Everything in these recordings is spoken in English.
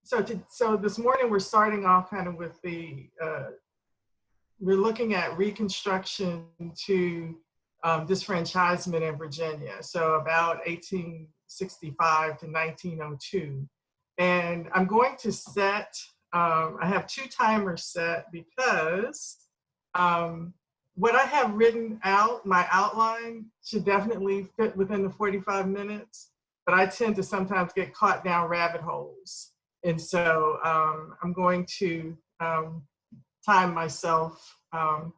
So this morning we're starting off kind of with we're looking at Reconstruction to disfranchisement in Virginia. So about 1865 to 1902. And I'm going to I have 2 timers set because what I have written out, my outline, should definitely fit within the 45 minutes, but I tend to sometimes get caught down rabbit holes. And so I'm going to time myself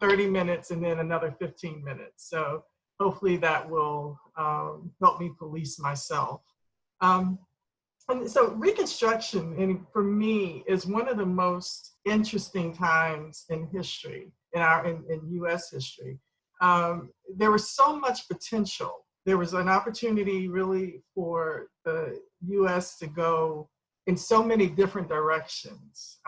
30 minutes and then another 15 minutes. So hopefully that will help me police myself. And so Reconstruction, for me, is one of the most interesting times in history, in U.S. history. There was so much potential. There was an opportunity really for the U.S. to go in so many different directions.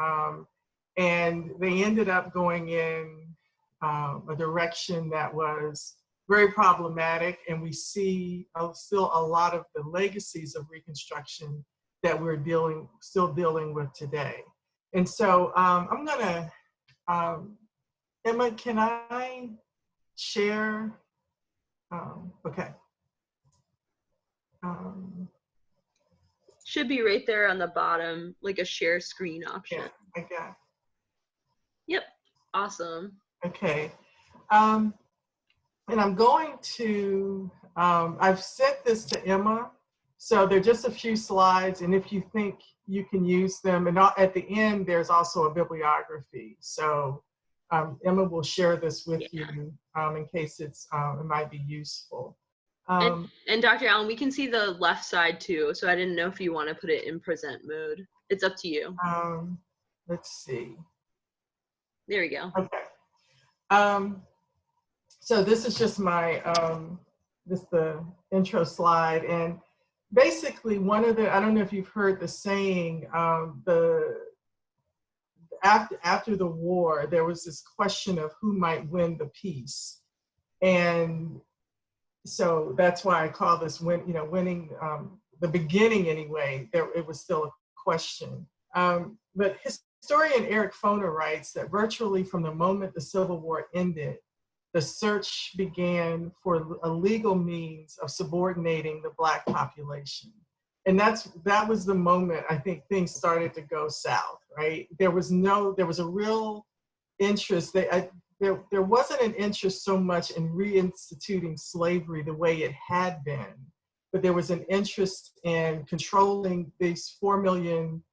And they ended up going in a direction that was very problematic, and we see still a lot of the legacies of Reconstruction that we're still dealing with today. And so I'm gonna, Emma, can I share? Okay. Should be right there on the bottom, like a share screen option. Yeah, I got it. Yep, awesome. Okay. And I'm going to, I've sent this to Emma, so they're just a few slides, and if you think you can use them, and at the end, there's also a bibliography. So Emma will share this with you in case it might be useful. And Dr. Allen, we can see the left side too, so I didn't know if you want to put it in present mode. It's up to you. Let's see. There we go. Okay. So this is just my, the intro slide. And basically one of I don't know if you've heard the saying, after the war, there was this question of who might win the peace. And so that's why I call this winning, the beginning anyway, it was still a question. But historian Eric Foner writes that virtually from the moment the Civil War ended, the search began for a legal means of subordinating the Black population. And that was the moment I think things started to go south, right? There was a real interest. There wasn't an interest so much in reinstituting slavery the way it had been, but there was an interest in controlling these 4 million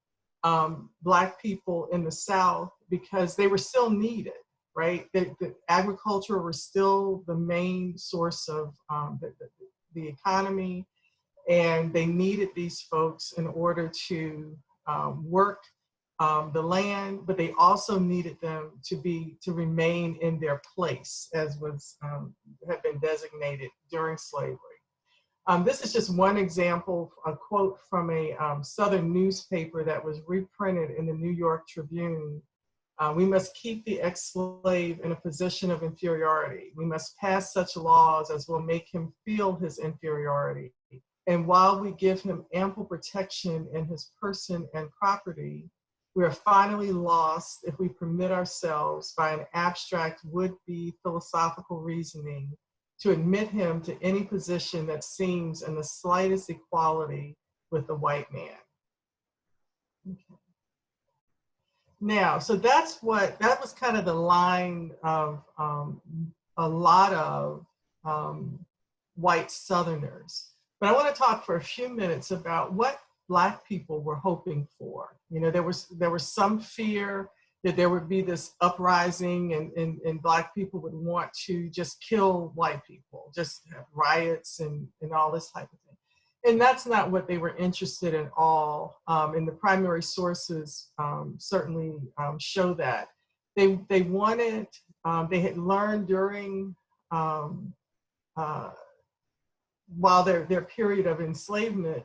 Black people in the South because they were still needed, right? The agriculture was still the main source of the economy, and they needed these folks in order to work the land, but they also needed them to remain in their place, as had been designated during slavery. This is just one example, a quote from a Southern newspaper that was reprinted in the New York Tribune. We must keep the ex-slave in a position of inferiority. We must pass such laws as will make him feel his inferiority. And while we give him ample protection in his person and property, we are finally lost if we permit ourselves by an abstract would-be philosophical reasoning to admit him to any position that seems in the slightest equality with the white man. Okay. Now, so that was kind of the line of a lot of white Southerners. But I want to talk for a few minutes about what Black people were hoping for. There was some fear that there would be this uprising and Black people would want to just kill white people, just have riots and all this type of thing. And that's not what they were interested in all. And the primary sources certainly show that. They wanted, they had learned during, while their period of enslavement,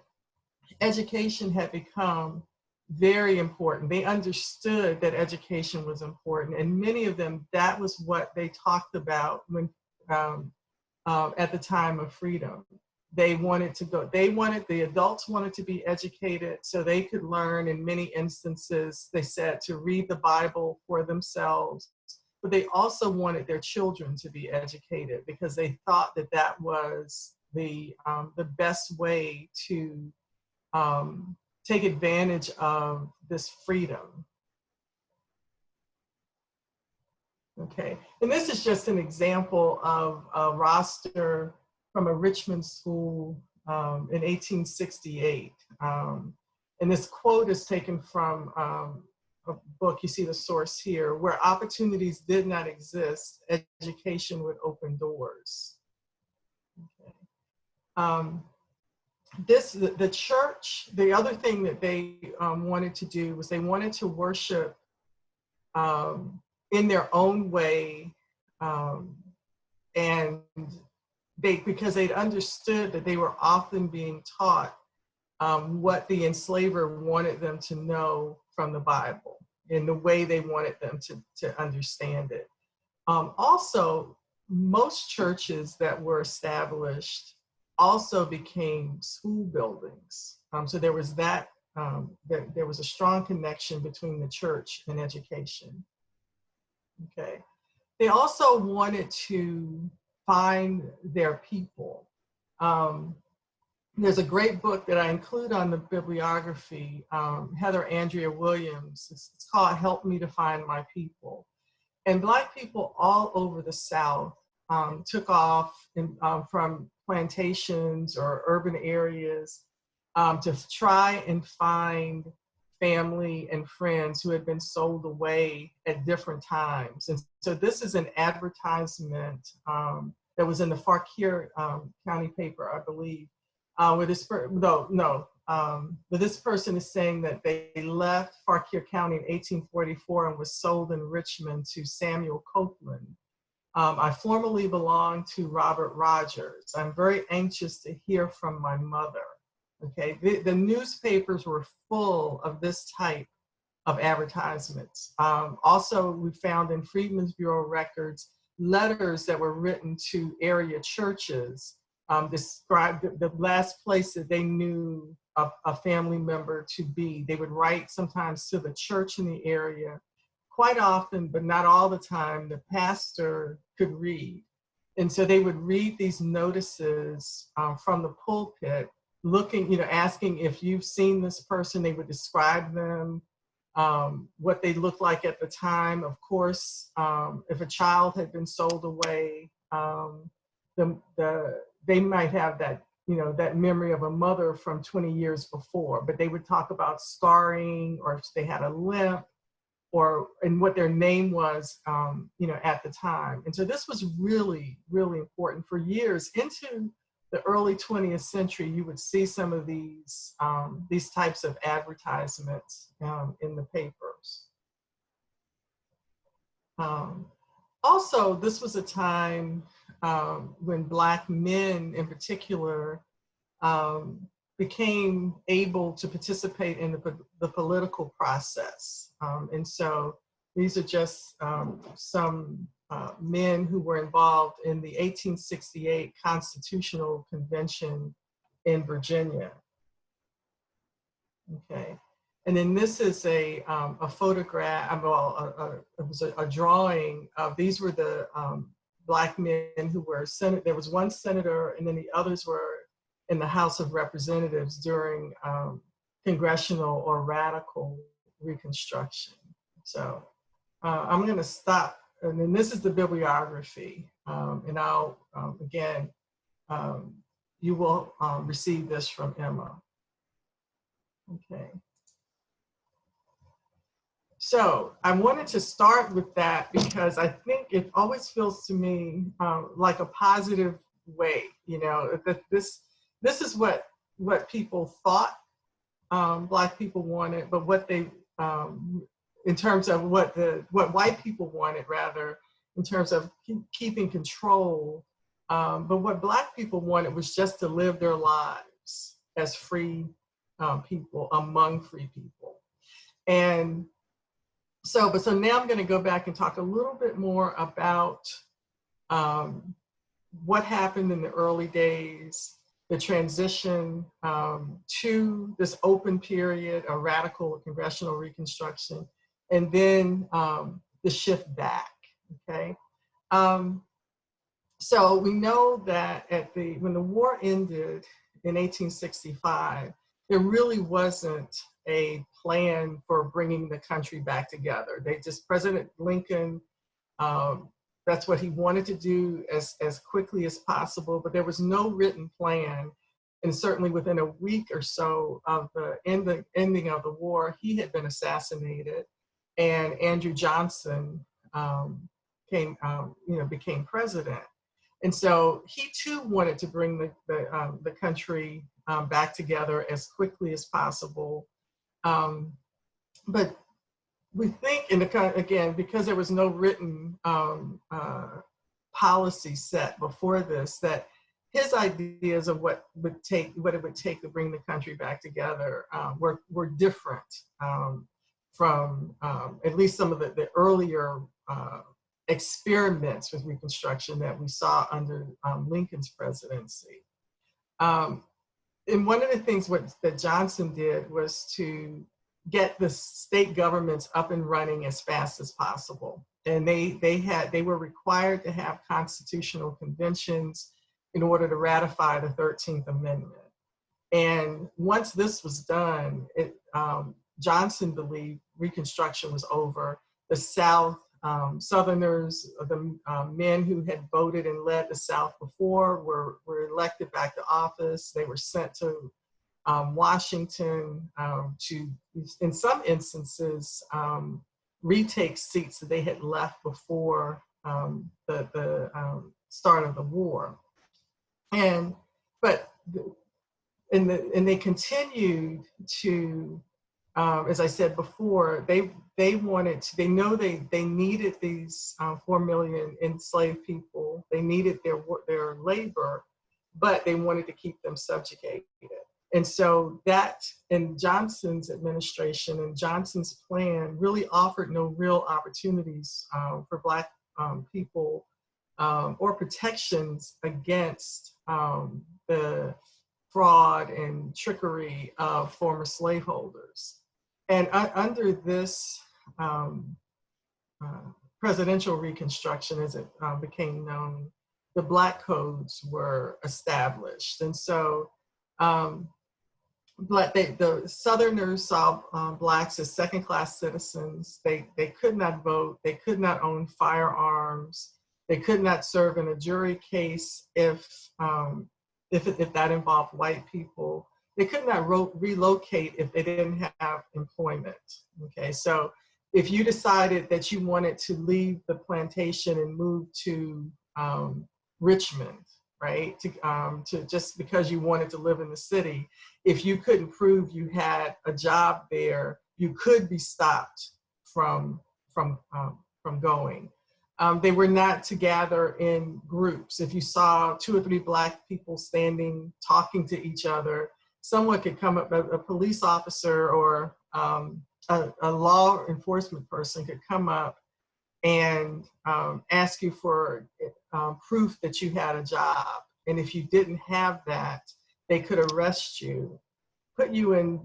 education had become very important. They understood that education was important, and many of them, that was what they talked about when at the time of freedom. They wanted the adults wanted to be educated so they could learn. In many instances, they said, to read the Bible for themselves, but they also wanted their children to be educated because they thought that that was the best way to take advantage of this freedom. Okay, and this is just an example of a roster from a Richmond school in 1868. And this quote is taken from a book, you see the source here: "Where opportunities did not exist, education would open doors." Okay. The church, the other thing that they wanted to do was they wanted to worship in their own way, and because they'd understood that they were often being taught what the enslaver wanted them to know from the Bible in the way they wanted them to understand it. Also, most churches that were established also became school buildings. So there was there was a strong connection between the church and education. Okay. They also wanted to find their people. There's a great book that I include on the bibliography, Heather Andrea Williams. It's called "Help Me to Find My People." And Black people all over the South took off from plantations or urban areas to try and find family and friends who had been sold away at different times. And so this is an advertisement that was in the Fauquier County paper, I believe, where this but this person is saying that they left Fauquier County in 1844 and was sold in Richmond to Samuel Copeland. "I formerly belonged to Robert Rogers. I'm very anxious to hear from my mother." Okay, the newspapers were full of this type of advertisements. Also, we found in Freedmen's Bureau records letters that were written to area churches, described the last place that they knew a family member to be. They would write sometimes to the church in the area. Quite often, but not all the time, the pastor could read. And so they would read these notices from the pulpit, asking if you've seen this person. They would describe them, what they looked like at the time. Of course, if a child had been sold away, they might have that, that memory of a mother from 20 years before, but they would talk about scarring, or if they had a limp, and what their name was, at the time. And so this was really, really important. For years into the early 20th century, you would see some of these types of advertisements in the papers. Also, this was a time when Black men in particular became able to participate in the political process. And so these are just some men who were involved in the 1868 Constitutional Convention in Virginia. Okay, and then this is a photograph, it was a drawing of, these were the Black men who were there was one senator, and then the others were in the House of Representatives during congressional or radical Reconstruction. So I'm going to stop, and then this is the bibliography, and I'll, again, you will receive this from Emma. Okay. So I wanted to start with that because I think it always feels to me like a positive way, that this is what people thought Black people wanted, but what they, in terms of what white people wanted, rather, in terms of keeping control. But what Black people wanted was just to live their lives as free people among free people. And so now I'm going to go back and talk a little bit more about what happened in the early days, the transition to this open period, a radical congressional reconstruction, and then the shift back. Okay. So we know that when the war ended in 1865, there really wasn't a plan for bringing the country back together. President Lincoln, that's what he wanted to do as quickly as possible, but there was no written plan. And certainly within a week or so of the ending of the war, he had been assassinated, and Andrew Johnson became president. And so he too wanted to bring the country back together as quickly as possible. But we think, again, because there was no written policy set before this, that his ideas of what it would take to bring the country back together were different from at least some of the earlier experiments with Reconstruction that we saw under Lincoln's presidency. And one of the things that Johnson did was to get the state governments up and running as fast as possible. And they were required to have constitutional conventions in order to ratify the 13th Amendment. And once this was done, Johnson believed Reconstruction was over. The South, Southerners, the men who had voted and led the South before were elected back to office. They were sent to Washington to, in some instances, retake seats that they had left before the start of the war. And they continued to, as I said before, they needed these 4 million enslaved people. They needed their labor, but they wanted to keep them subjugated. And so that, in Johnson's administration and Johnson's plan, really offered no real opportunities for Black people or protections against the fraud and trickery of former slaveholders. And under this presidential Reconstruction, as it became known, the Black codes were established. And so the Southerners saw Blacks as second-class citizens. They could not vote. They could not own firearms. They could not serve in a jury case if that involved white people. They could not relocate if they didn't have employment. Okay, so if you decided that you wanted to leave the plantation and move to Richmond, right, to just because you wanted to live in the city, if you couldn't prove you had a job there, you could be stopped from going. They were not to gather in groups. If you saw 2 or 3 Black people standing, talking to each other, someone could come up, a police officer or a law enforcement person could come up and ask you for proof that you had a job. And if you didn't have that, they could arrest you, put you in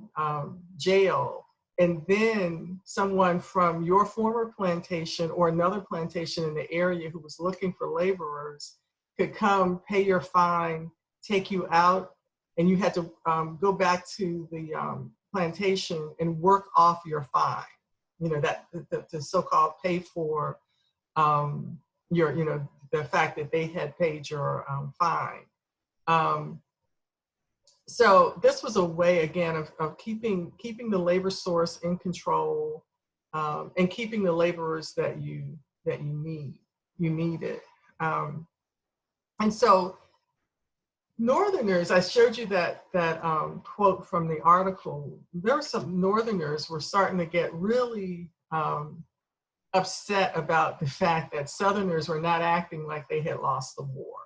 jail, and then someone from your former plantation or another plantation in the area who was looking for laborers could come, pay your fine, take you out, and you had to go back to the plantation and work off your fine. You know, that the so-called pay for the fact that they had paid your fine. So this was a way, again, of keeping the labor source in control and keeping the laborers that you needed. And so Northerners, I showed you that quote from the article. There were some Northerners were starting to get really upset about the fact that Southerners were not acting like they had lost the war.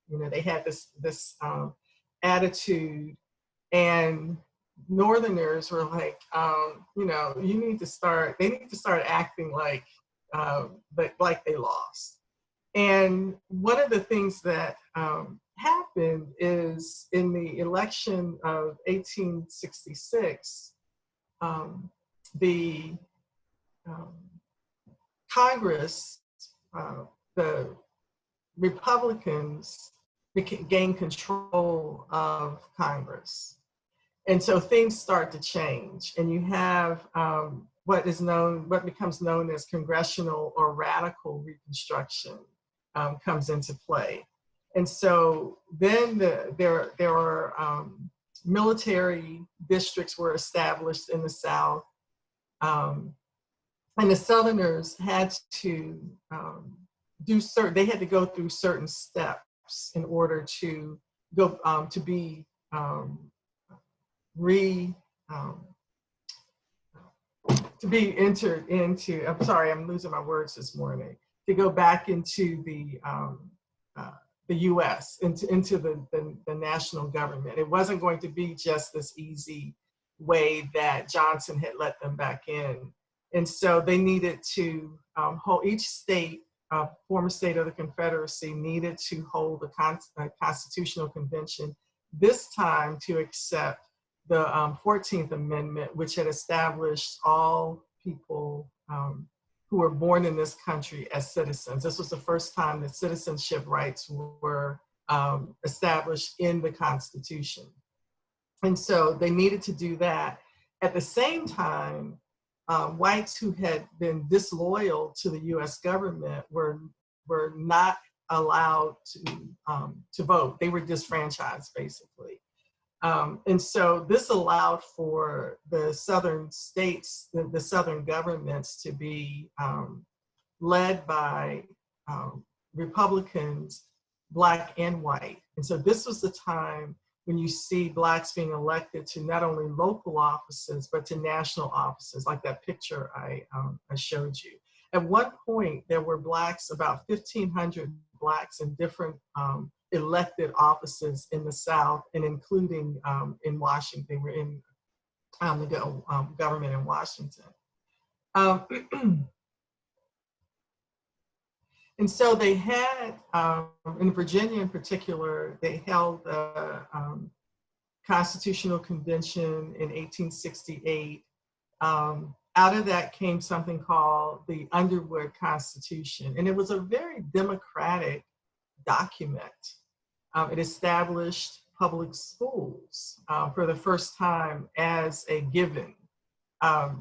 You know, they had this attitude, and Northerners were like, they need to start acting like they lost. And one of the things that happened is in the election of 1866, the um, Congress, the Republicans gained control of Congress. And so things start to change, and you have what becomes known as congressional or radical Reconstruction comes into play. And so then there are military districts were established in the South, and the Southerners had to they had to go through certain steps in order to go to be to be entered into. I'm sorry, I'm losing my words this morning. To go back into the U.S. into the national government. It wasn't going to be just this easy way that Johnson had let them back in, and so they needed to hold each state. Former state of the Confederacy needed to hold a constitutional convention, this time to accept the 14th Amendment, which had established all people who were born in this country as citizens. This was the first time that citizenship rights were established in the Constitution. And so they needed to do that. At the same time, whites who had been disloyal to the U.S. government were not allowed to vote. They were disfranchised, basically. And so this allowed for the southern states, the southern governments, to be led by Republicans, Black and white. And so this was the time when you see Blacks being elected to not only local offices, but to national offices, like that picture I showed you. At one point, there were Blacks, about 1,500 Blacks in different elected offices in the South, and including in Washington. They were in the government in Washington. And so they had, in Virginia in particular, they held a constitutional convention in 1868. Out of that came something called the Underwood Constitution, and it was a very democratic document. It established public schools for the first time as a given.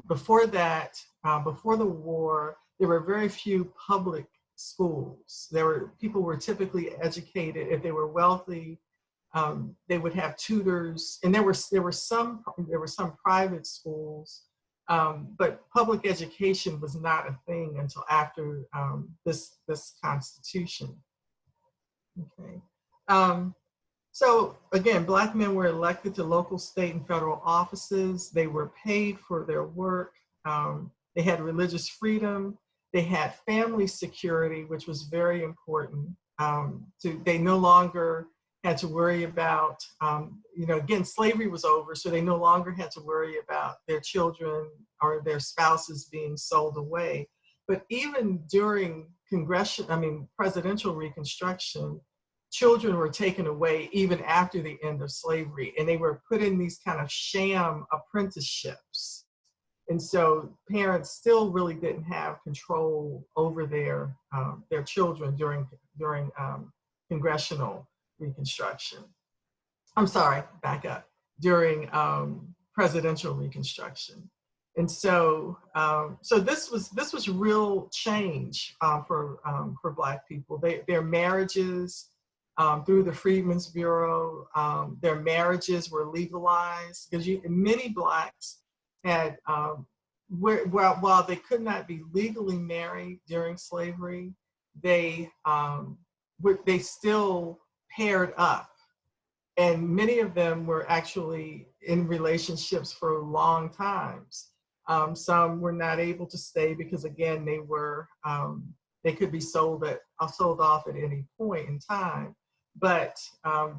Before that, before the war, there were very few public schools. People were typically educated. If they were wealthy, they would have tutors, and there were some private schools, but public education was not a thing until after this Constitution. Okay. So again, Black men were elected to local, state, and federal offices. They were paid for their work. They had religious freedom. They had family security, which was very important. They no longer had to worry about, again, slavery was over, so they no longer had to worry about their children or their spouses being sold away. But even during presidential Reconstruction, children were taken away even after the end of slavery, and they were put in these kind of sham apprenticeships. And so parents still really didn't have control over their children during congressional Reconstruction. I'm sorry, back up. During presidential Reconstruction. And so this was real change for Black people. Their marriages, through the Freedmen's Bureau, their marriages were legalized, because many Blacks had, while they could not be legally married during slavery, they still paired up. And many of them were actually in relationships for long times. Some were not able to stay because, again, they could be sold off at any point in time. But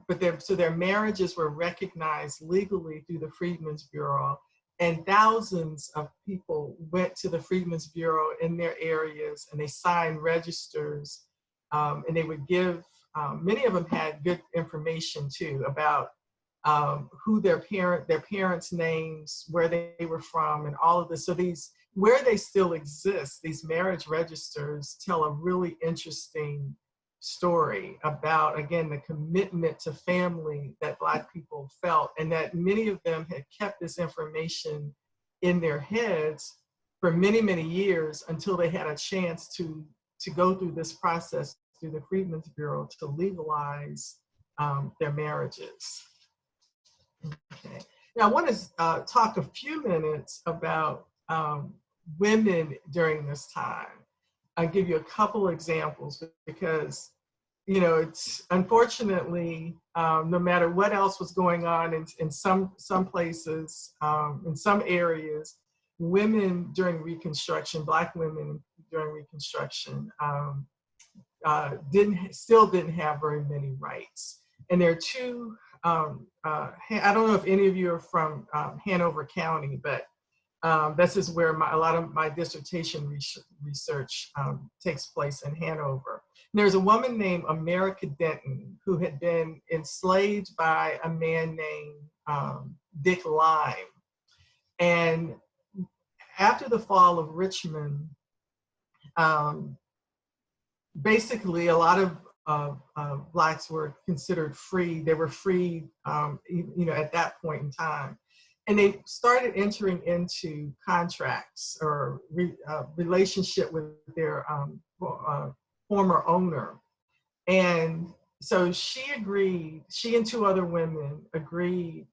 their marriages were recognized legally through the Freedmen's Bureau, and thousands of people went to the Freedmen's Bureau in their areas, and they signed registers, and they would give many of them had good information too about who their parents' names, where they were from, and all of this. So these, where they still exist, these marriage registers tell a really interesting story about, again, the commitment to family that Black people felt, and that many of them had kept this information in their heads for many, many years until they had a chance to go through this process through the Freedmen's Bureau to legalize their marriages. Okay. Now I want to talk a few minutes about women during this time. I'll give you a couple examples because, you know, it's unfortunately, no matter what else was going on in some places, in some areas, women during Reconstruction, Black women during Reconstruction, still didn't have very many rights. And there are two, I don't know if any of you are from Hanover County, but this is where a lot of my dissertation research takes place, in Hanover. And there's a woman named America Denton who had been enslaved by a man named Dick Lime. And after the fall of Richmond, basically a lot of Blacks were considered free. They were free, you know, at that point in time. And they started entering into contracts or relationship with their former owner. And so she and two other women agreed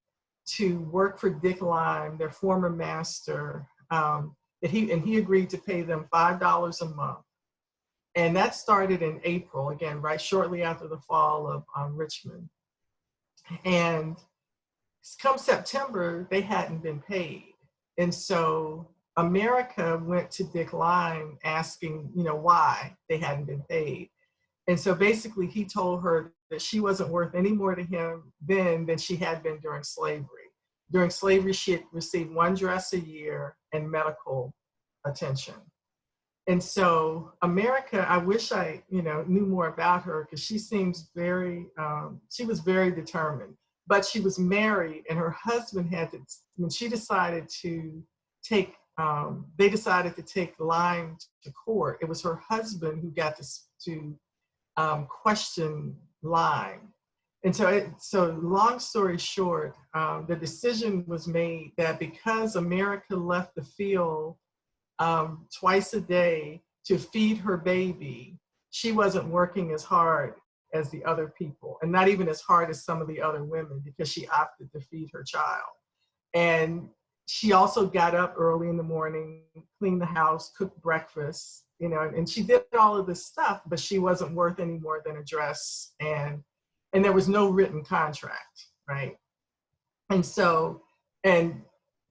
to work for Dick Lime, their former master, and he agreed to pay them $5 a month. And that started in April, again, right shortly after the fall of Richmond. And come September, they hadn't been paid. And so America went to Dick Lime asking, you know, why they hadn't been paid. And so basically he told her that she wasn't worth any more to him then than she had been during slavery. During slavery, she had received one dress a year and medical attention. And so America, I wish I, you know, knew more about her, because she seems very, she was very determined. But she was married, and her husband had to, when she decided to take, they decided to take Lime to court, it was her husband who got to question Lime. And so long story short, the decision was made that because America left the field twice a day to feed her baby, she wasn't working as hard as the other people, and not even as hard as some of the other women, because she opted to feed her child. And she also got up early in the morning, cleaned the house, cooked breakfast, you know, and she did all of this stuff, but she wasn't worth any more than a dress, and there was no written contract, right? And so, and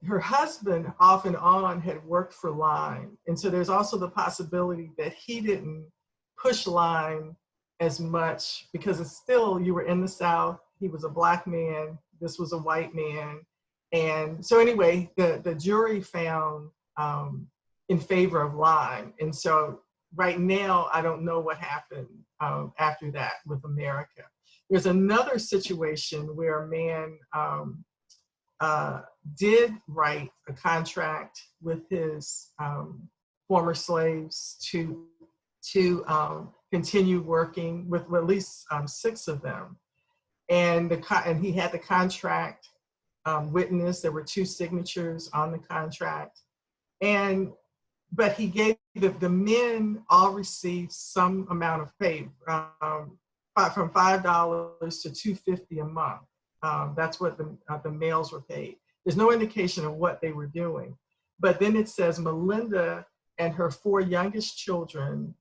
her husband off and on had worked for Lime. And so there's also the possibility that he didn't push Lime as much, because it's still, you were in the South, he was a Black man, this was a white man. And so anyway, the jury found in favor of Lime. And so right now, I don't know what happened after that with America. There's another situation where a man did write a contract with his former slaves to continue working with at least 6 of them. And he had the contract witness. There were 2 signatures on the contract. But he gave, the men all received some amount of pay, from $5 to $2.50 a month. That's what the males were paid. There's no indication of what they were doing. But then it says Melinda and her 4 youngest children,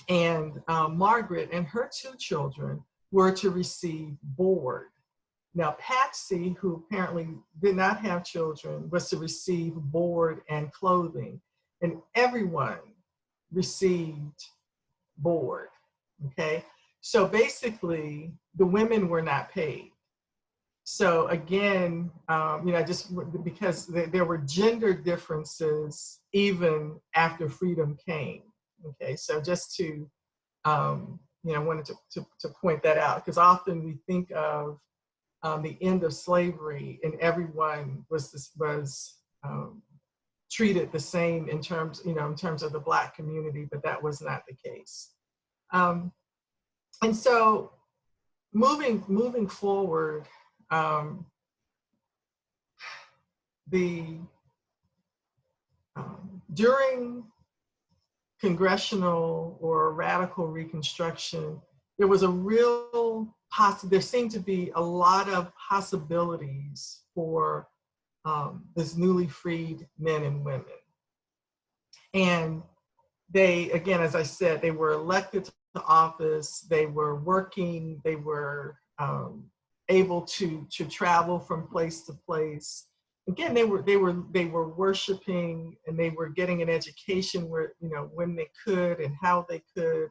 and Margaret and her 2 children were to receive board. Now Patsy, who apparently did not have children, was to receive board and clothing, and everyone received board, okay? So basically the women were not paid. So again, you know, just because there were gender differences even after freedom came, okay? So just to wanted to point that out, because often we think of the end of slavery and everyone was treated the same in terms of the Black community, but that was not the case. And so moving forward, during congressional or radical Reconstruction, there was a real there seemed to be a lot of possibilities for this newly freed men and women. And they, again, as I said, they were elected to office, they were working, they were able to travel from place to place. Again, they were worshiping, and they were getting an education when they could and how they could.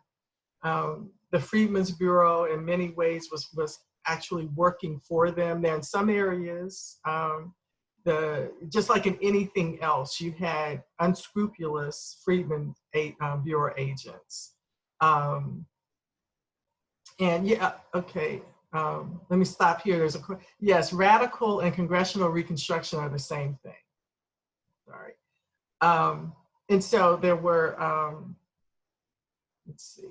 The Freedmen's Bureau in many ways was actually working for them. Now, in some areas, just like in anything else, you had unscrupulous Freedmen's Bureau agents. And yeah, okay. Let me stop here. Yes, radical and congressional Reconstruction are the same thing. Sorry. And so there were, let's see.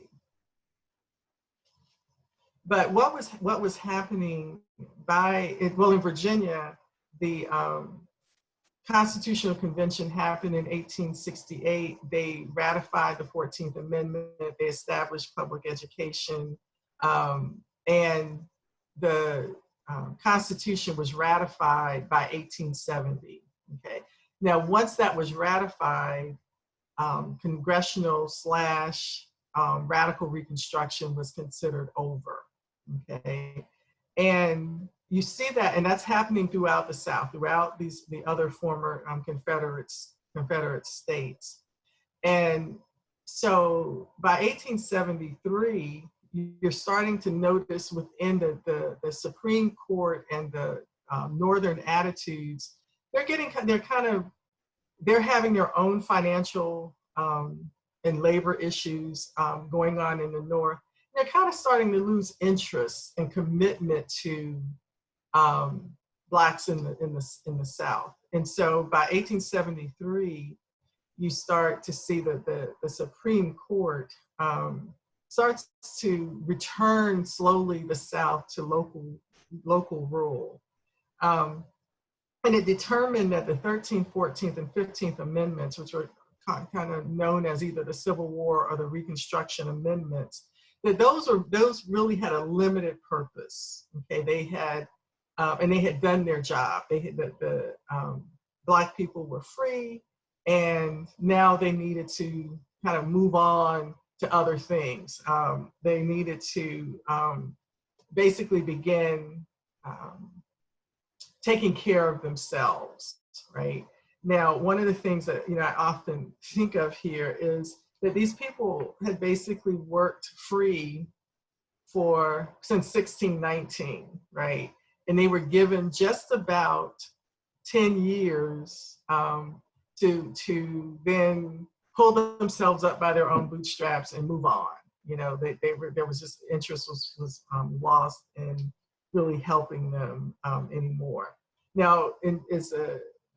But what was happening in Virginia, the Constitutional Convention happened in 1868. They ratified the 14th Amendment. They established public education, and the Constitution was ratified by 1870. Okay. Now, once that was ratified, congressional / radical Reconstruction was considered over. Okay, and you see that, and that's happening throughout the South, throughout the other former Confederate states. And so by 1873, you're starting to notice within the Supreme Court and the Northern attitudes, they're having their own financial and labor issues going on in the North. They're kind of starting to lose interest and commitment to Blacks in the South. And so by 1873, you start to see the Supreme Court starts to return slowly the South to local rule. And it determined that the 13th, 14th, and 15th Amendments, which were kind of known as either the Civil War or the Reconstruction Amendments, that those really had a limited purpose. Okay, they had and they had done their job. The Black people were free, and now they needed to kind of move on to other things. They needed to basically begin taking care of themselves, right? Now, one of the things that I often think of here is that these people had basically worked free since 1619, right? And they were given just about 10 years to then pull themselves up by their own bootstraps and move on. There was just interest was lost in really helping them anymore. Now,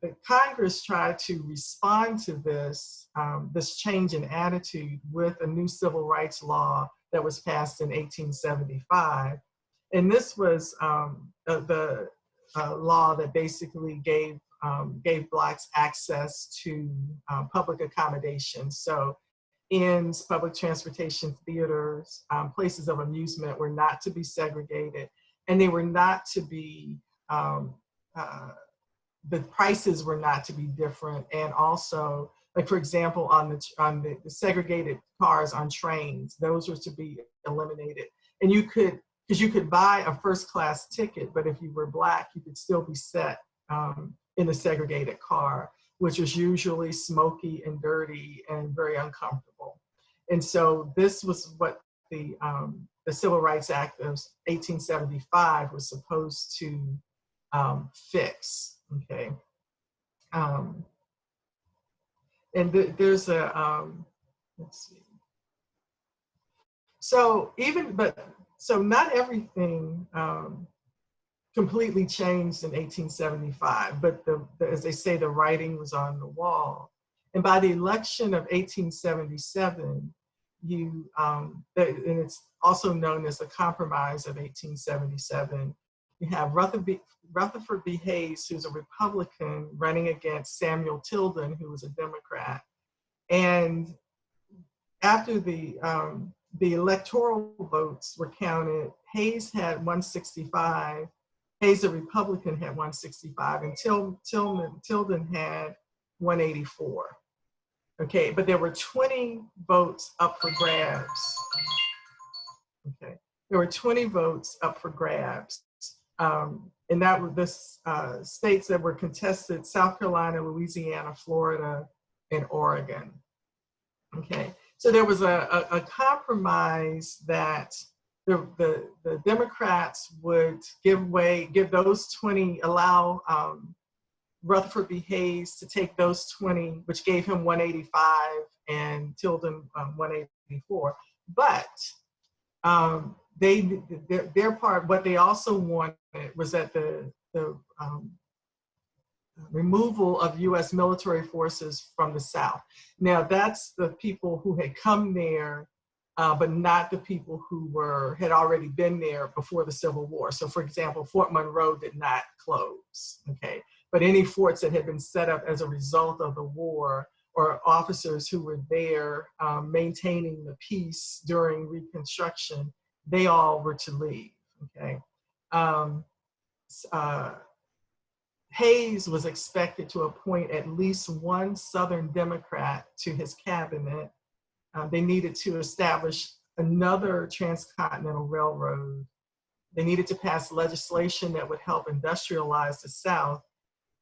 the Congress tried to respond to this change in attitude with a new civil rights law that was passed in 1875. And this was the law that basically gave Blacks access to public accommodations. So inns, public transportation, theaters, places of amusement were not to be segregated, and they were not to be, the prices were not to be different. And also, like for example, on the segregated cars on trains, those were to be eliminated. And you could buy a first class ticket, but if you were Black, you could still be set in a segregated car, which was usually smoky and dirty and very uncomfortable. And so this was what the Civil Rights Act of 1875 was supposed to fix. Okay. And there's a, let's see. So so not everything completely changed in 1875, but as they say, the writing was on the wall. And by the election of 1877, and it's also known as the Compromise of 1877, you have Rutherford B. Hayes, who's a Republican, running against Samuel Tilden, who was a Democrat. And after the electoral votes were counted, Hayes had 165. Hayes, a Republican, had 165, and Tilden had 184. Okay, but there were 20 votes up for grabs. Okay, there were 20 votes up for grabs. And that were this states that were contested: South Carolina, Louisiana, Florida, and Oregon. Okay, so there was a compromise that the Democrats would give those 20, allow Rutherford B. Hayes to take those 20, which gave him 185 and Tilden 184. But their part, what they also wanted was that the removal of U.S. military forces from the South. Now, that's the people who had come there, but not the people who had already been there before the Civil War. So, for example, Fort Monroe did not close, okay? But any forts that had been set up as a result of the war, or officers who were there maintaining the peace during Reconstruction, they all were to leave, okay? Hayes was expected to appoint at least one Southern Democrat to his cabinet. They needed to establish another transcontinental railroad. They needed to pass legislation that would help industrialize the South.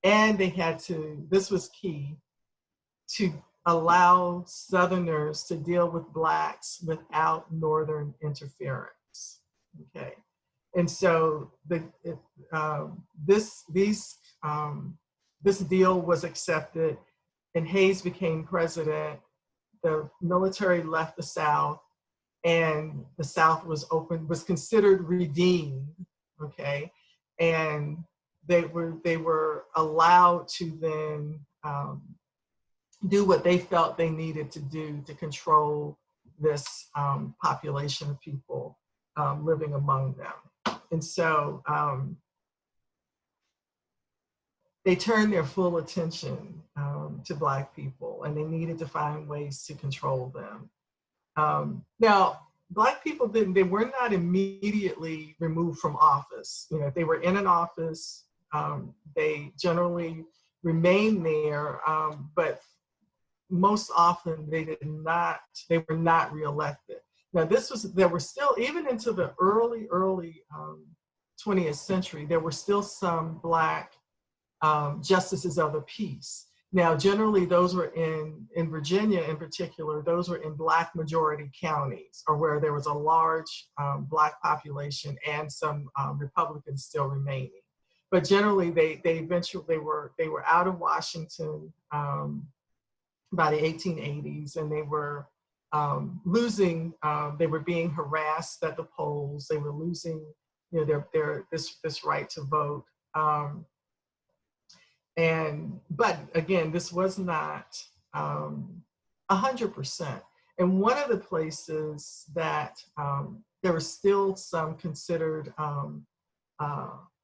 And they had to, this was key, to allow Southerners to deal with Blacks without Northern interference. Okay. And so this deal was accepted, and Hayes became president. The military left the South, and the South was considered redeemed. Okay, and they were allowed to then do what they felt they needed to do to control this population of people living among them. And so they turned their full attention to Black people, and they needed to find ways to control them. Now, Black people they were not immediately removed from office. You know, if they were in an office, they generally remained there, but most often they were not reelected. Now, there were still, even into the early 20th century, there were still some Black justices of the peace. Now, generally, those were in Virginia in particular, those were in Black majority counties, or where there was a large Black population and some Republicans still remaining. But generally, they were out of Washington by the 1880s, and they were losing. They were being harassed at the polls. They were losing, you know, this right to vote. But again, this was not 100%. And one of the places that there was still some considered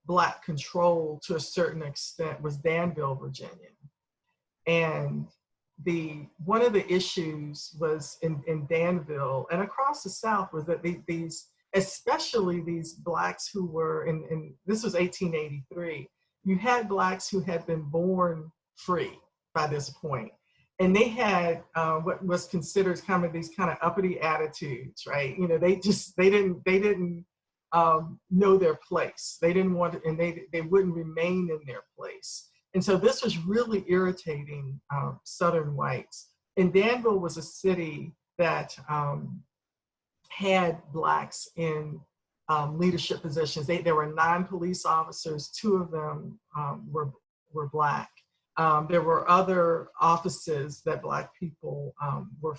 Black control to a certain extent was Danville, Virginia. And one of the issues was in Danville and across the South was that especially these Blacks who were this was 1883, you had Blacks who had been born free by this point. And they had what was considered kind of these kind of uppity attitudes, right? You know, they didn't know their place. They didn't want to, and they wouldn't remain in their place. And so this was really irritating Southern whites. And Danville was a city that had Blacks in leadership positions. There were 9 police officers, 2 of them were Black. There were other offices that Black people were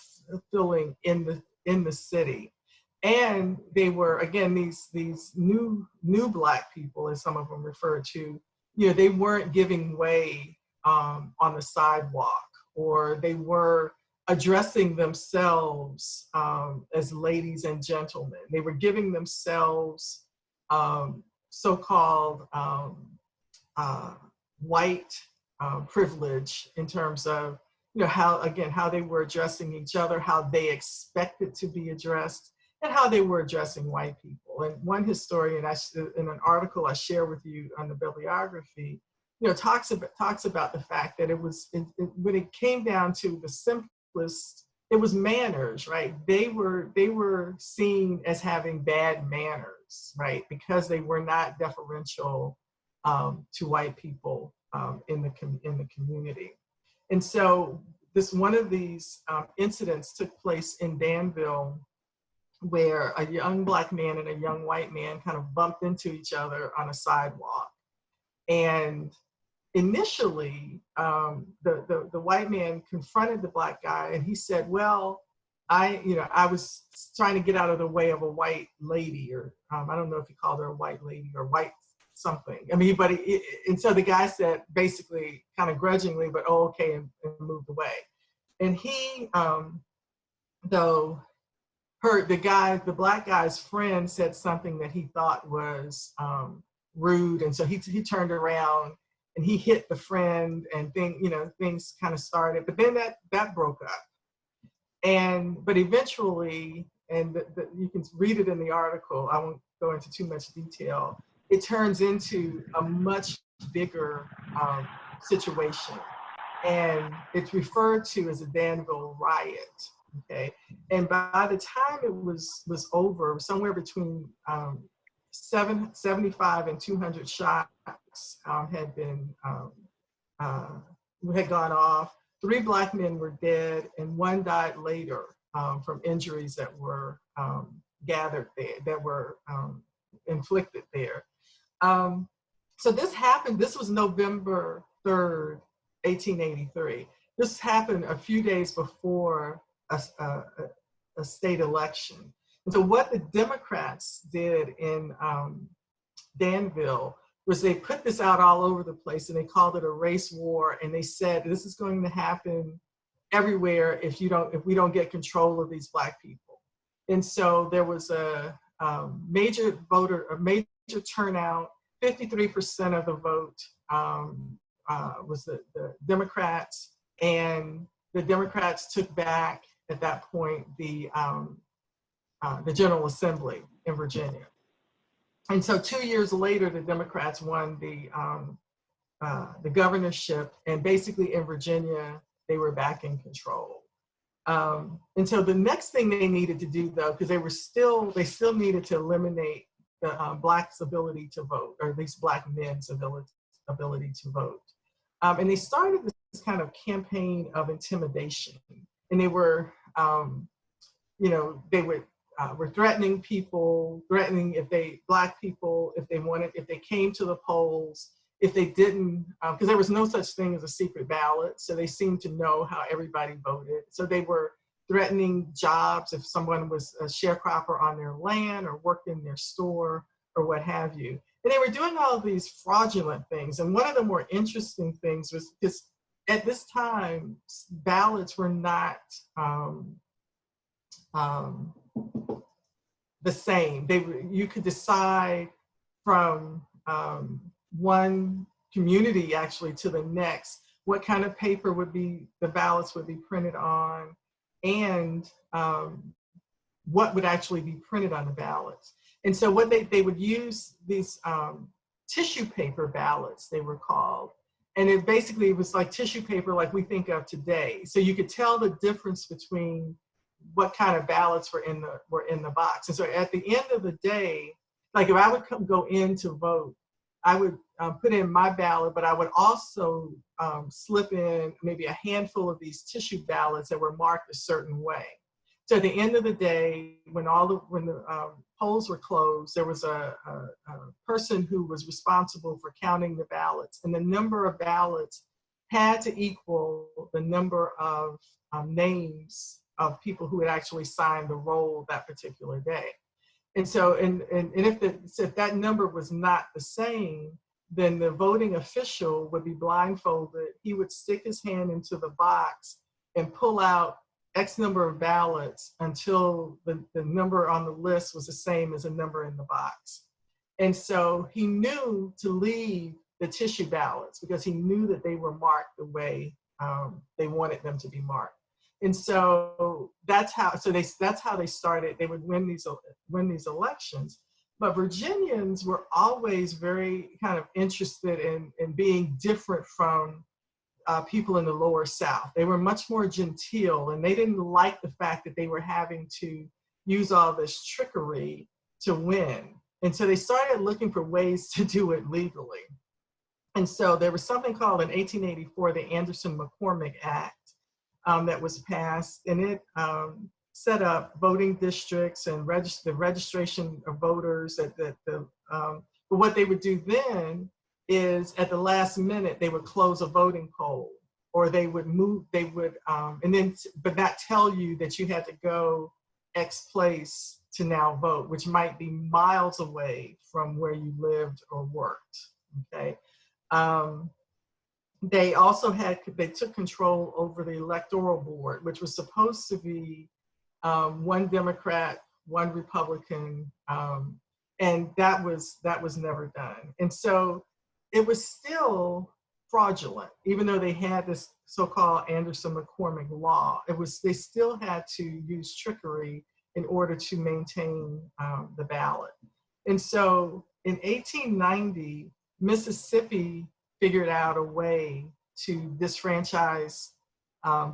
filling in the city. And they were, again, these new black people, as some of them refer to, you know, they weren't giving way on the sidewalk, or they were addressing themselves as ladies and gentlemen. They were giving themselves so-called white privilege in terms of, you know, how they were addressing each other, how they expected to be addressed, and how they were addressing white people. And one historian, in an article I share with you on the bibliography, you know, talks about the fact that when it came down to the simplest, it was manners, right? They were seen as having bad manners, right, because they were not deferential to white people in the community. And so one of these incidents took place in Danville, where a young black man and a young white man kind of bumped into each other on a sidewalk. And initially, the white man confronted the black guy, and he said, "Well, I was trying to get out of the way of a white lady," or I don't know if he called her a white lady or white something. I mean, and so the guy said, basically, kind of grudgingly, but oh, okay, and moved away. And he, though, heard the black guy's friend said something that he thought was rude, and so he turned around and he hit the friend, and things kind of started. But then that broke up, but eventually, and you can read it in the article, I won't go into too much detail, it turns into a much bigger situation, and it's referred to as a Danville riot. Okay, and by the time it was over, somewhere between 75 and 200 shots had gone off. 3 black men were dead, and 1 died later from injuries that were gathered there, that were inflicted there. So this happened. This was November 3rd, 1883. This happened a few days before a state election. And so what the Democrats did in Danville was they put this out all over the place, and they called it a race war. And they said, this is going to happen everywhere if we don't get control of these black people. And so there was a major turnout. 53% of the vote was the Democrats, and the Democrats took back at that point the General Assembly in Virginia. And so 2 years later, the Democrats won the governorship, and basically in Virginia, they were back in control. And so the next thing they needed to do, though, because they still needed to eliminate the blacks' ability to vote, or at least black men's ability to vote. And they started this kind of campaign of intimidation, and they were, were threatening people, black people, if they came to the polls, if they didn't, because there was no such thing as a secret ballot, so they seemed to know how everybody voted. So they were threatening jobs if someone was a sharecropper on their land or worked in their store or what have you. And they were doing all of these fraudulent things. And one of the more interesting things was, because at this time, ballots were not the same. You could decide from one community actually to the next what kind of paper the ballots would be printed on, and what would actually be printed on the ballots. And so what they would use these tissue paper ballots, they were called. And it basically was like tissue paper like we think of today. So you could tell the difference between what kind of ballots were in the box. And so at the end of the day, like if I would go in to vote, I would put in my ballot, but I would also slip in maybe a handful of these tissue ballots that were marked a certain way. So at the end of the day, when the polls were closed, there was a person who was responsible for counting the ballots, and the number of ballots had to equal the number of names of people who had actually signed the roll that particular day. And so, and if that number was not the same, then the voting official would be blindfolded. He would stick his hand into the box and pull out X number of ballots until the number on the list was the same as the number in the box. And so he knew to leave the tissue ballots because he knew that they were marked the way they wanted them to be marked. And so that's how they started. They would win these elections. But Virginians were always very kind of interested in being different from people in the lower South. They were much more genteel, and they didn't like the fact that they were having to use all this trickery to win. And so they started looking for ways to do it legally. And so there was something called in 1884, the Anderson-McCormick Act that was passed, and it set up voting districts and the registration of voters. But what they would do then is at the last minute, they would close a voting poll, or they would move, but not tell you that you had to go X place to now vote, which might be miles away from where you lived or worked, okay? They also they took control over the electoral board, which was supposed to be one Democrat, one Republican, and that was never done. And so it was still fraudulent, even though they had this so-called Anderson-McCormick law. They still had to use trickery in order to maintain the ballot. And so in 1890, Mississippi figured out a way to disfranchise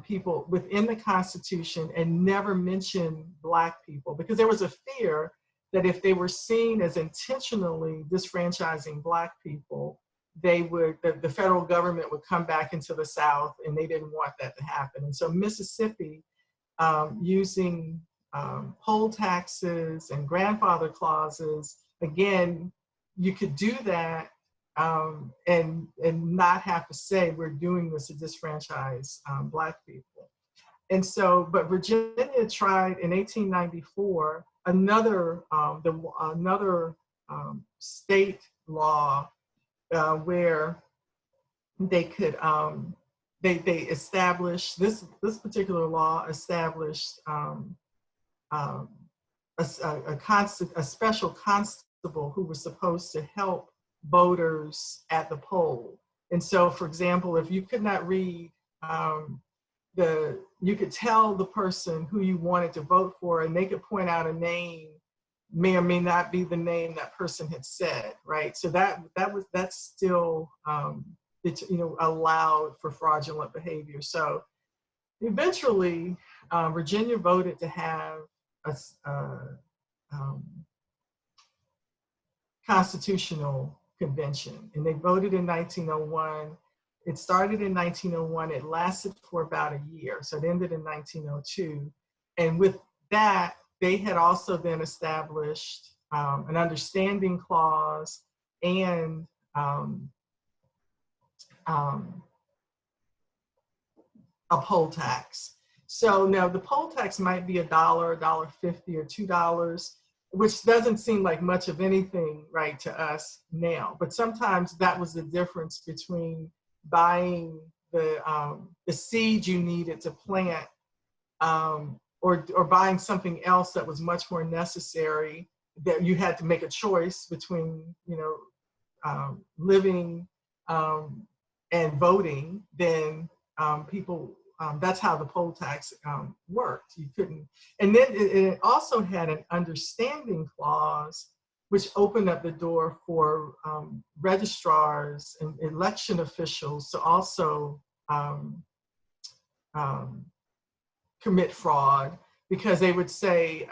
people within the Constitution and never mention Black people, because there was a fear that if they were seen as intentionally disfranchising Black people, the federal government would come back into the South, and they didn't want that to happen. And so Mississippi, using poll taxes and grandfather clauses, again, you could do that and not have to say we're doing this to disfranchise Black people. And so, but Virginia tried in 1894 another state law where they could they established this particular law established a special constable who was supposed to help voters at the poll. And so, for example, if you could not read you could tell the person who you wanted to vote for, and they could point out a name, may or may not be the name that person had said, right? So that's still allowed for fraudulent behavior. So eventually, Virginia voted to have a constitutional convention, and they voted in 1901. It started in 1901. It lasted for about a year, so it ended in 1902. And with that, they had also then established an understanding clause and a poll tax. So now the poll tax might be $1, $1.50, or $2, which doesn't seem like much of anything, right, to us now. But sometimes that was the difference between buying the seed you needed to plant, or buying something else that was much more necessary, that you had to make a choice between, living and voting. Then people, that's how the poll tax worked. You couldn't, and then it also had an understanding clause, which opened up the door for registrars and election officials to also commit fraud, because they would say,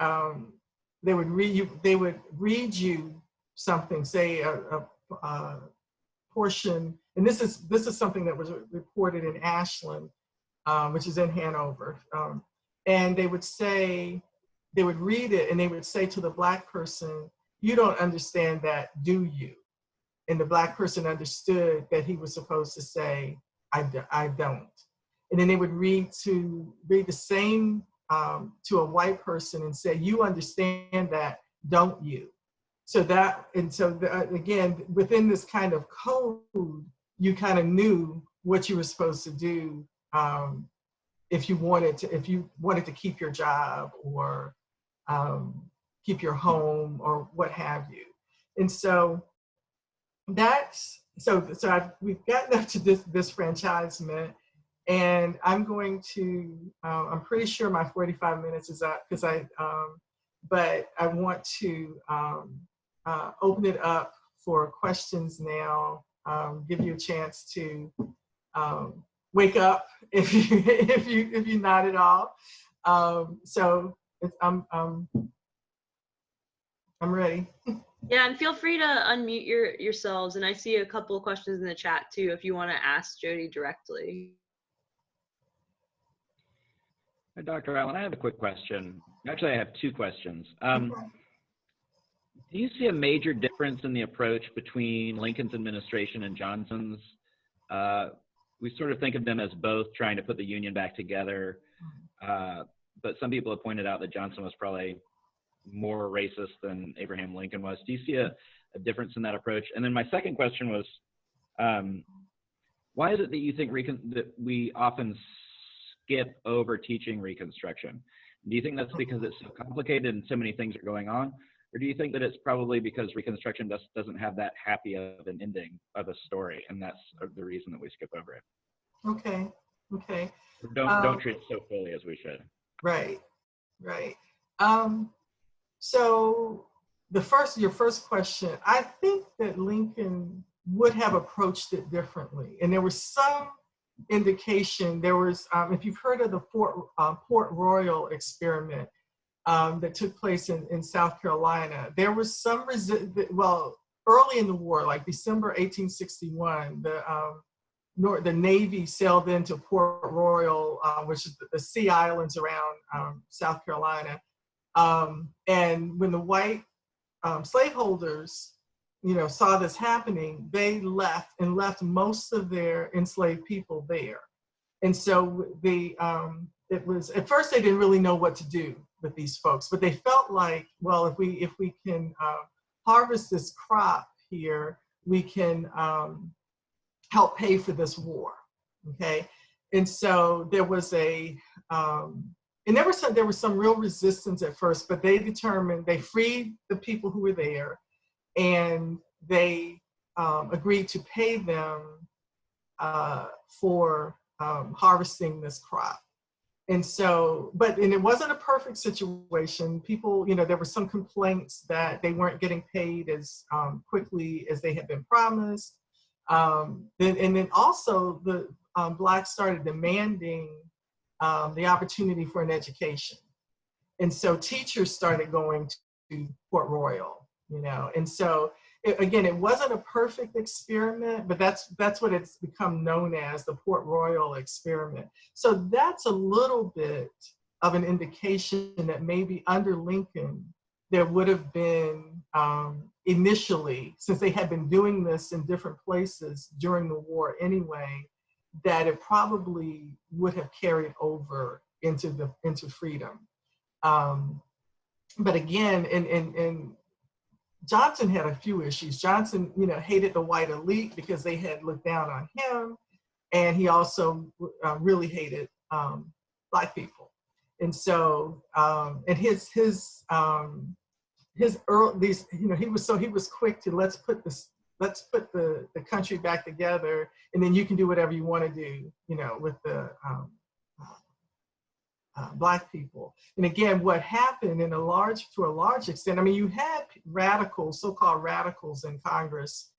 they would read you something, say a portion, and this is something that was reported in Ashland, which is in Hanover, and they would read it, and they would say to the Black person, "You don't understand that, do you?" And the Black person understood that he was supposed to say, I don't. And then they would read the same to a white person and say, you understand that, don't you? So that, and so again, within this kind of code, you kind of knew what you were supposed to do if you wanted to keep your job or keep your home or what have you. And so we've gotten up to this disfranchisement, and I'm going to, I'm pretty sure my 45 minutes is up because but I want to open it up for questions now, give you a chance to wake up if you're not at all. I'm ready. Yeah, and feel free to unmute yourselves. And I see a couple of questions in the chat too, if you want to ask Jody directly. Hi, Dr. Allen, I have a quick question. Actually, I have two questions. Do you see a major difference in the approach between Lincoln's administration and Johnson's? We sort of think of them as both trying to put the Union back together, but some people have pointed out that Johnson was probably more racist than Abraham Lincoln was. Do you see a difference in that approach? And then my second question was, why is it that you think that we often skip over teaching Reconstruction? Do you think that's because it's so complicated and so many things are going on? Or do you think that it's probably because Reconstruction doesn't have that happy of an ending of a story, and that's the reason that we skip over it? Okay. Don't treat it so fully as we should. Right. So your first question, I think that Lincoln would have approached it differently. And there was some indication, if you've heard of the Port Royal experiment that took place in South Carolina, there was some early in the war, like December 1861, the Navy sailed into Port Royal, which is the Sea Islands around South Carolina. And when the white slaveholders, saw this happening, they left most of their enslaved people there. And so it was, at first they didn't really know what to do with these folks, but they felt like, well, if we can harvest this crop here, we can help pay for this war. Okay. And so there was and there was some real resistance at first, but they freed the people who were there, and they agreed to pay them for harvesting this crop. And so, and it wasn't a perfect situation. People, there were some complaints that they weren't getting paid as quickly as they had been promised. And then also the Blacks started demanding the opportunity for an education. And so teachers started going to Port Royal, and so again, it wasn't a perfect experiment, but that's what it's become known as, the Port Royal experiment. So that's a little bit of an indication that maybe under Lincoln, there would have been initially, since they had been doing this in different places during the war anyway, that it probably would have carried over into freedom. But again, and Johnson had a few issues. Johnson, hated the white elite because they had looked down on him, and he also really hated Black people. And so, and he was quick to let's put the country back together, and then you can do whatever you want to do, with the Black people. And again, what happened to a large extent, I mean, you had radicals, so-called radicals in Congress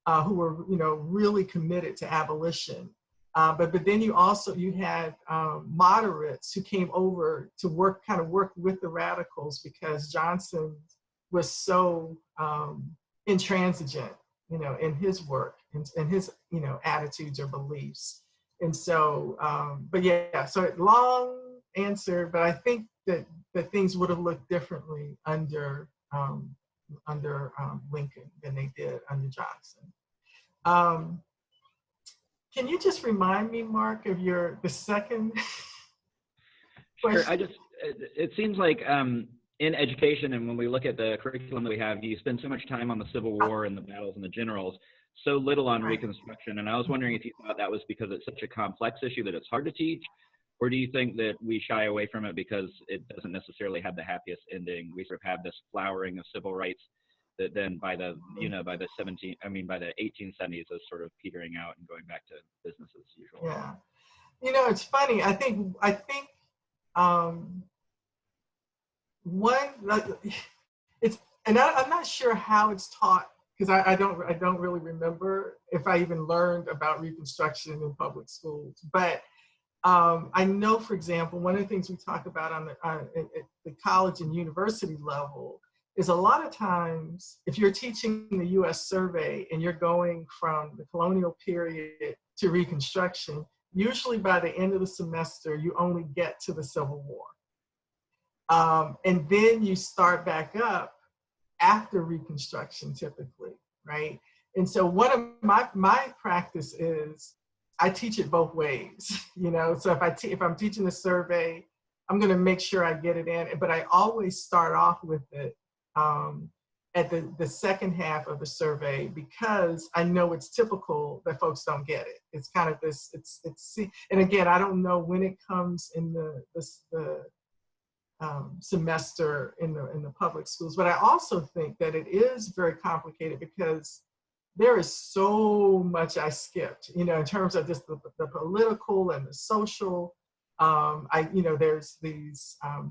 who were, really committed to abolition. But then you had moderates who came over to work with the radicals because Johnson was so intransigent, in his work and his, attitudes or beliefs. And so, so long answer, but I think that things would have looked differently under Lincoln than they did under Johnson. Can you just remind me, Mark, of the second question? Sure. it seems like in education, and when we look at the curriculum that we have, you spend so much time on the Civil War and the battles and the generals, so little on Reconstruction. And I was wondering if you thought that was because it's such a complex issue that it's hard to teach, or do you think that we shy away from it because it doesn't necessarily have the happiest ending? We sort of have this flowering of civil rights that then by the, by the 1870s is sort of petering out and going back to business as usual. Yeah. It's funny. I think I'm not sure how it's taught, because I don't really remember if I even learned about Reconstruction in public schools. But I know, for example, one of the things we talk about at the college and university level is a lot of times, if you're teaching the U.S. survey and you're going from the colonial period to Reconstruction, usually by the end of the semester, you only get to the Civil War. And then you start back up after Reconstruction, typically, right? And so one of my practice is I teach it both ways, So if I'm teaching a survey, I'm going to make sure I get it in, but I always start off with it at the second half of the survey, because I know it's typical that folks don't get it. It's kind of this, and again, I don't know when it comes in the semester in the public schools, but I also think that it is very complicated because there is so much I skipped, in terms of just the political and the social.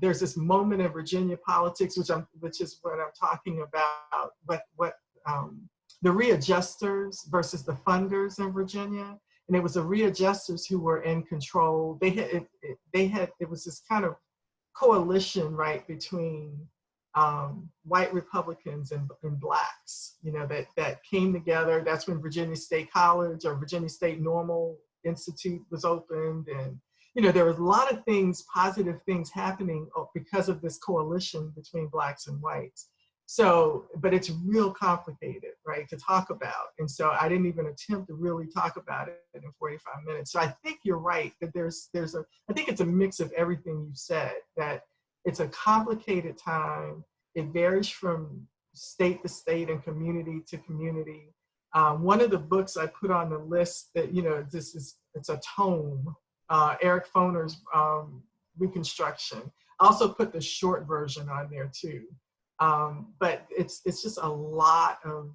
There's this moment in Virginia politics, which is what I'm talking about. What the readjusters versus the funders in Virginia, and it was the readjusters who were in control. It was this kind of coalition, right, between white Republicans and Blacks, that came together. That's when Virginia State College or Virginia State Normal Institute was opened, and there was a lot of things, positive things happening because of this coalition between Blacks and whites. So, but it's real complicated, right, to talk about. And so I didn't even attempt to really talk about it in 45 minutes. So I think you're right that I think it's a mix of everything you said, that it's a complicated time. It varies from state to state and community to community. One of the books I put on the list that, it's a tome, Eric Foner's Reconstruction. I also put the short version on there too. But it's just a lot of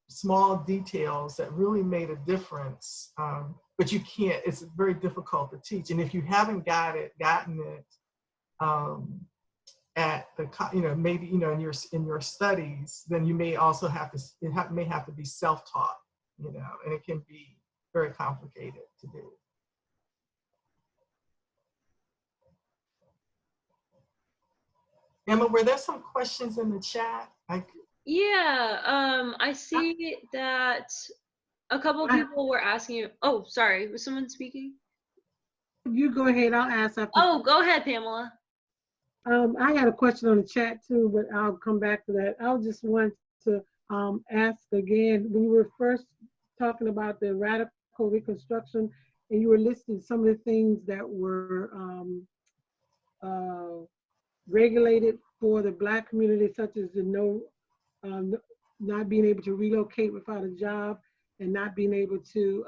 small details that really made a difference. But it's very difficult to teach. And if you haven't gotten it at the, maybe, in your studies, then you may also may have to be self-taught, and it can be very complicated to do. Emma, were there some questions in the chat? Yeah, I see that a couple of people were asking you. Oh, sorry, was someone speaking? You go ahead, I'll ask after. Oh, go ahead, Pamela. I had a question on the chat too, but I'll come back to that. I just want to ask again, we were first talking about the radical Reconstruction, and you were listing some of the things that were regulated for the Black community, such as the not being able to relocate without a job, and not being able to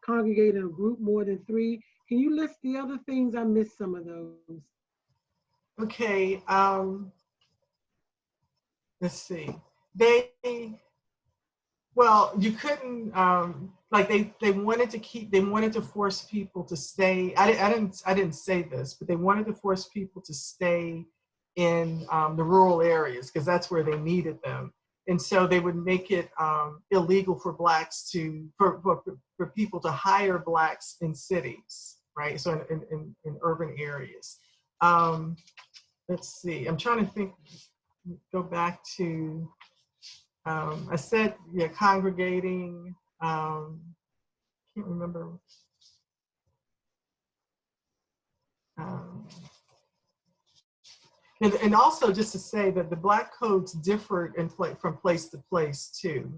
congregate in a group more than 3. Can you list the other things? I missed some of those. Okay, let's see. You couldn't, like they wanted to force people to stay. I didn't say this, but they wanted to force people to stay in the rural areas because that's where they needed them. And so they would make it illegal for Blacks for people to hire Blacks in cities, right? So in urban areas. Let's see, I'm trying to think, go back to, I said, yeah, congregating, can't remember. And also just to say that the Black codes differed from place to place too.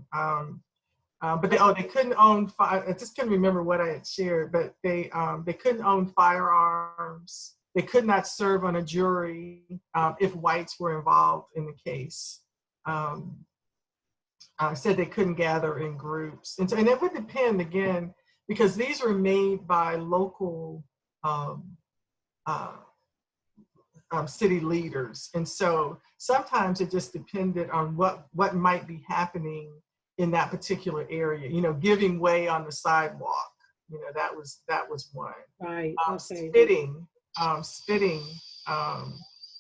But they couldn't own fire. I just couldn't remember what I had shared, but they couldn't own firearms. They could not serve on a jury if whites were involved in the case. Said they couldn't gather in groups, and it would depend again because these were made by local city leaders, and so sometimes it just depended on what might be happening in that particular area. You know, giving way on the sidewalk. You know, that was one. Right. Okay. Spitting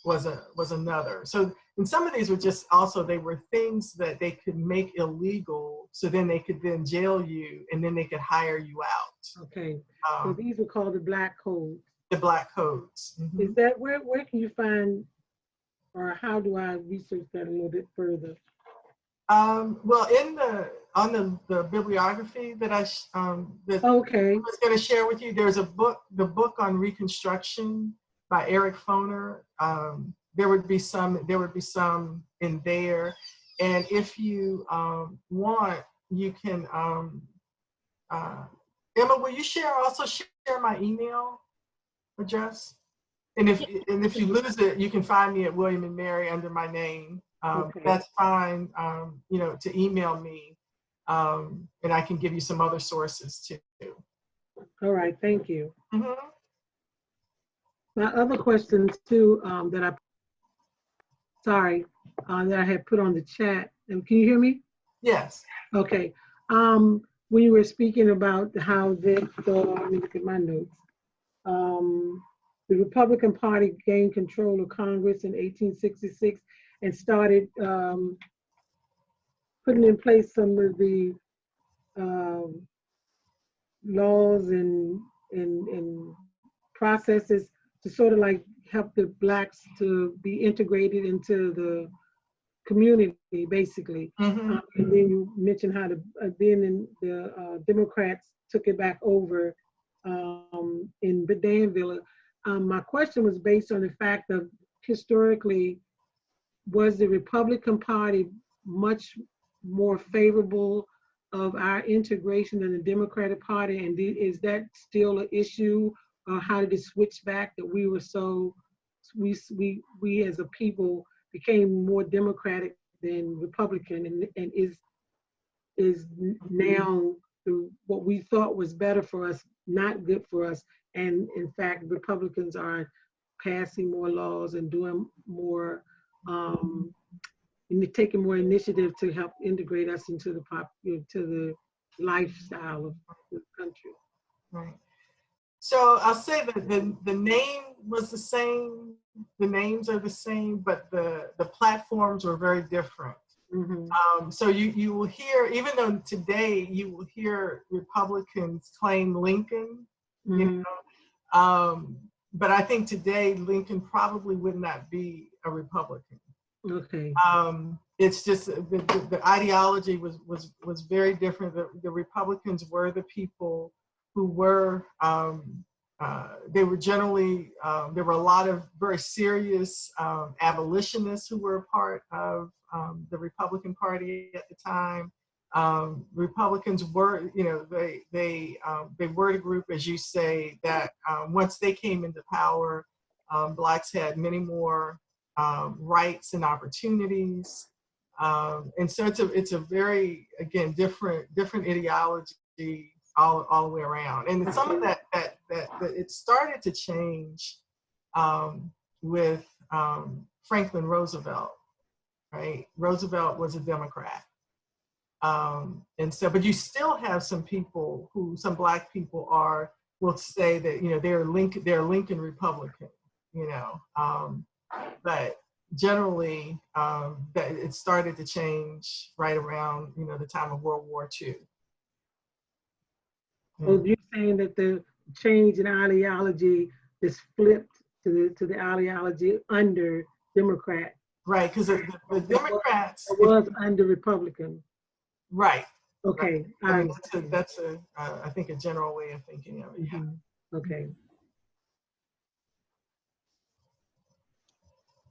was another. So, and some of these were just also they were things that they could make illegal, so then they could then jail you, and then they could hire you out. Okay. So these were called the Black Codes. The Black Codes. Mm-hmm. Is that where can you find, or how do I research that a little bit further? Well, on the bibliography that I okay. was going to share with you, there's a book, the book on Reconstruction by Eric Foner. There would be some in there, and if you want, you can. Emma, will you also share my email address? And if you lose it, you can find me at William and Mary under my name. Okay. That's fine. You know, to email me, and I can give you some other sources too. All right. Thank you. Mm-hmm. My other questions too that I had put on the chat. And can you hear me? Yes. Okay. When you were speaking about how let me look at my notes. The Republican Party gained control of Congress in 1866 and started putting in place some of the laws and processes to sort of like help the Blacks to be integrated into the community, basically. Mm-hmm. And then you mentioned how the Democrats took it back over in Danville. My question was based on the fact of historically, was the Republican Party much more favorable of our integration than the Democratic Party, and is that still an issue? Or how did it switch back that we as a people became more Democratic than Republican, and is now what we thought was better for us not good for us, and in fact Republicans are passing more laws and doing more and taking more initiative to help integrate us into the lifestyle of the country. Right. So I'll say that the name was the same, the names are the same, but the platforms were very different. Mm-hmm. So you will hear, even though today you will hear Republicans claim Lincoln, Mm-hmm. you know, but I think today Lincoln probably would not be a Republican. Okay. It's just the ideology was very different. The Republicans were the people who were, they were generally, there were a lot of very serious abolitionists who were a part of the Republican Party at the time. Republicans were, you know, they were the group, as you say, that once they came into power, Blacks had many more rights and opportunities. And so it's a very, again, different ideology all the way around. And some of that it started to change with Franklin Roosevelt, right? Roosevelt was a Democrat. And so, but you still have some people some Black people will say that, you know, they're Lincoln Republican, you know, but generally that it started to change right around, you know, the time of World War II. So you're saying that the change in ideology is flipped to the ideology under Democrat. Right, because the Democrats was under Republican. Right. Okay. Right. I mean, that's I think a general way of thinking of it. Yeah. Mm-hmm. Okay.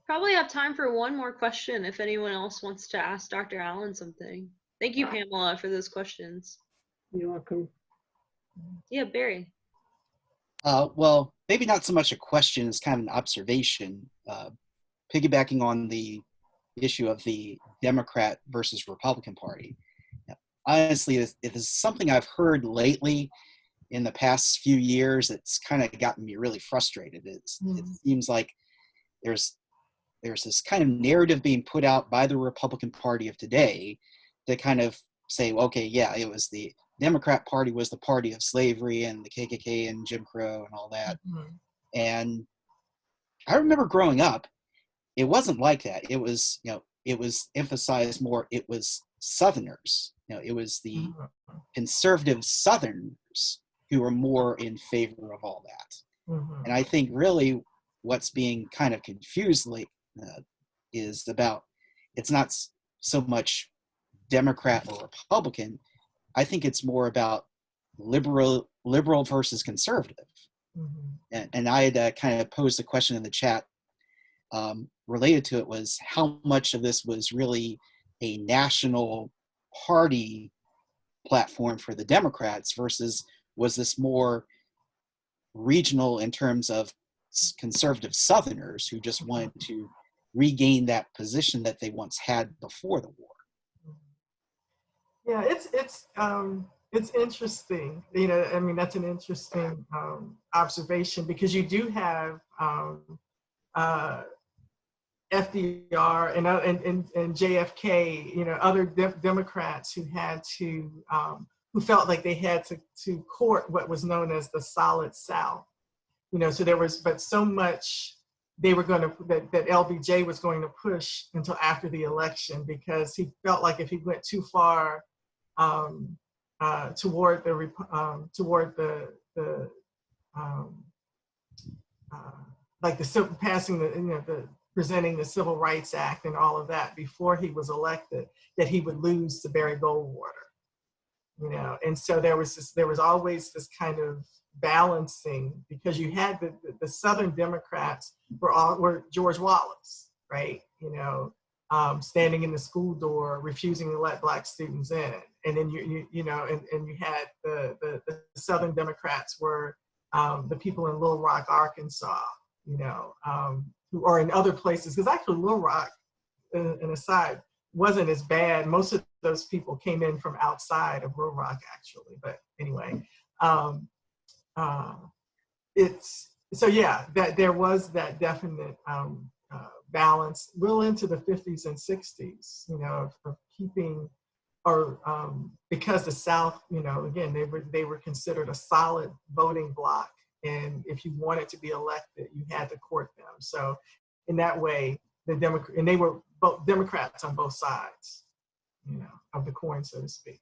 Probably have time for one more question if anyone else wants to ask Dr. Allen something. Thank you, Pamela, for those questions. You're welcome. Yeah, Barry. Well, maybe not so much a question as kind of an observation, piggybacking on the issue of the Democrat versus Republican Party. Honestly, it is something I've heard lately in the past few years that's kind of gotten me really frustrated. It seems like there's this kind of narrative being put out by the Republican Party of today to kind of say, okay, yeah, it was the Democrat Party was the party of slavery and the KKK and Jim Crow and all that. And I remember growing up, it wasn't like that. It was, it was emphasized more. It was Southerners. It was the conservative Southerners who were more in favor of all that. And I think really what's being kind of confused is about, it's not so much Democrat or Republican. I think it's more about liberal versus conservative. And I had kind of posed a question in the chat related to it, was how much of this was really a national party platform for the Democrats versus was this more regional in terms of conservative Southerners who just wanted to regain that position that they once had before the war. Yeah, it's interesting. I mean, that's an interesting observation, because you do have FDR and JFK, other Democrats who had to, who felt like they had to court what was known as the Solid South. So there was, but so much they were going to, that LBJ was going to push until after the election, because he felt like if he went too far toward passing the presenting the Civil Rights Act and all of that before he was elected, that he would lose to Barry Goldwater. And so there was always this kind of balancing, because you had the Southern Democrats were George Wallace, right? Standing in the school door, refusing to let Black students in, and then you had the Southern Democrats were the people in Little Rock, Arkansas, who are in other places, because actually Little Rock, an aside, wasn't as bad. Most of those people came in from outside of Little Rock, actually. But anyway, that there was that definite balance well into the 50s and 60s, of keeping, or because the South, again, they were considered a solid voting bloc, and if you wanted to be elected, you had to court them. So in that way, and they were both Democrats on both sides, of the coin, so to speak.